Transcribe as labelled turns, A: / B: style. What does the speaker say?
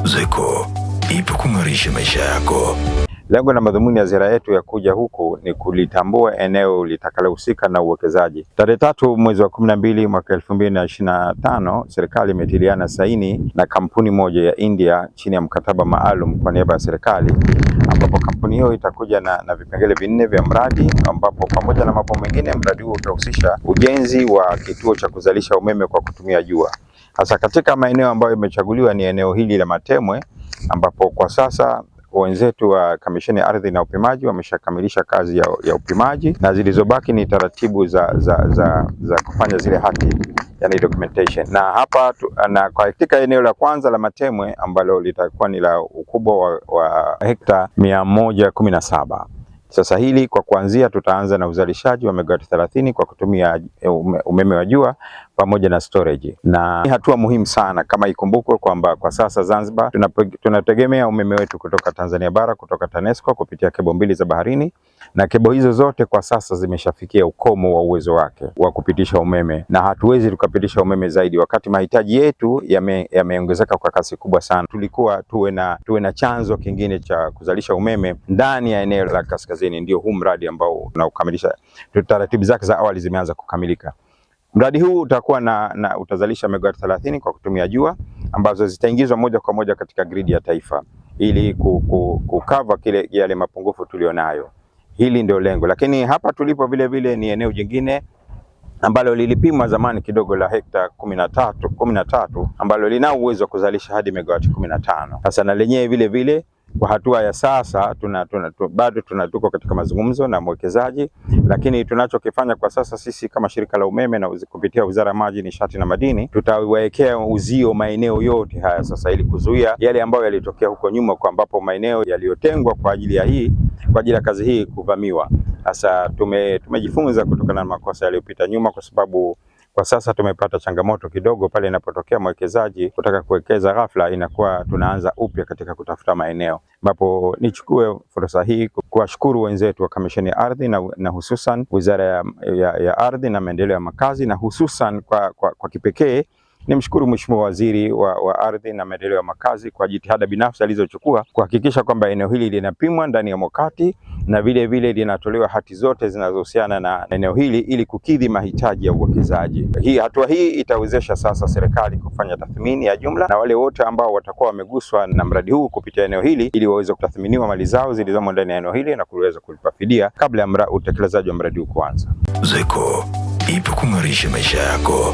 A: ZECO ipo kung'arisha maisha yako.
B: Lengo na madhumuni ya ziara yetu ya kuja huku ni kulitambua eneo litakalohusika na uwekezaji. Tarehe 3 mwezi wa 12 mwaka 2025, serikali imetiliana saini na kampuni moja ya India chini ya mkataba maalum kwa niaba ya serikali, ambapo kampuni hiyo itakuja na vipengele vinne vya mradi, ambapo pamoja na mambo mengine mradi huo utahusisha ujenzi wa kituo cha kuzalisha umeme kwa kutumia jua. Hasa katika maeneo ambayo imechaguliwa ni eneo hili la Matemwe, ambapo kwa sasa wenzetu wa Kamisheni ya Ardhi na Upimaji wameshakamilisha kazi ya upimaji na zilizobaki ni taratibu za kufanya zile hati, yani documentation. Na hapa na katika eneo la kwanza la Matemwe ambalo litakuwa ni la ukubwa wa hekta 117. Sasa hili kwa kuanzia tutaanza na uzalishaji wa megawati 30 kwa kutumia umeme wa jua pamoja na storage. Na hatua muhimu sana, kama ikumbukwe kwamba kwa sasa Zanzibar tunategemea umeme wetu kutoka Tanzania bara, kutoka TANESCO kupitia kebo mbili za baharini, na kebo hizo zote kwa sasa zimeshafikia ukomo wa uwezo wake wa kupitisha umeme, na hatuwezi tukapitisha umeme zaidi wakati mahitaji yetu yameongezeka kwa kasi kubwa sana. Tulikuwa tuwe na chanzo kingine cha kuzalisha umeme ndani ya eneo la kaskazini. Ndio huu mradi ambao unaukamilisha, taratibu zake za awali zimeanza kukamilika. Mradi huu utakuwa utazalisha megawati 30 kwa kutumia jua ambazo zitaingizwa moja kwa moja katika gridi ya taifa ili kukava yale mapungufu tulionayo. Hili ndio lengo, lakini hapa tulipo vile vile ni eneo jingine ambalo lilipimwa zamani kidogo la hekta 13 ambalo lina uwezo wa kuzalisha hadi megawati 15. Sasa na lenyewe vile vile kwa hatua ya sasa bado tuko katika mazungumzo na mwekezaji, lakini tunachokifanya kwa sasa sisi kama shirika la umeme na kupitia Wizara ya Maji, Nishati na Madini tutawekea uzio maeneo yote haya sasa, ili kuzuia yale ambayo yalitokea huko nyuma, kwa ambapo maeneo yaliyotengwa kwa ajili ya kazi hii kuvamiwa. Sasa tumejifunza kutokana na makosa yaliyopita nyuma, kwa sababu kwa sasa tumepata changamoto kidogo pale inapotokea mwekezaji kutaka kuwekeza ghafla, inakuwa tunaanza upya katika kutafuta maeneo, ambapo nichukue fursa hii kuwashukuru wenzetu wa Kamisheni ya Ardhi na hususan Wizara ya Ardhi na Maendeleo ya Makazi, na hususan kwa kipekee nimshukuru Mheshimiwa Waziri wa Ardhi na Maendeleo ya Makazi kwa jitihada binafsi alizochukua kuhakikisha kwamba eneo hili linapimwa ndani ya mwakati na vile vile linatolewa hati zote zinazohusiana na eneo hili ili kukidhi mahitaji ya uwekezaji. Hatua hii itawezesha sasa serikali kufanya tathmini ya jumla na wale wote ambao watakuwa wameguswa na mradi huu kupitia eneo hili, ili waweze kutathminiwa mali zao zilizomo ndani ya eneo hili na kuweza kulipa fidia kabla ya utekelezaji wa mradi huu kuanza.
A: ZECO ipo kung'arisha maisha yako.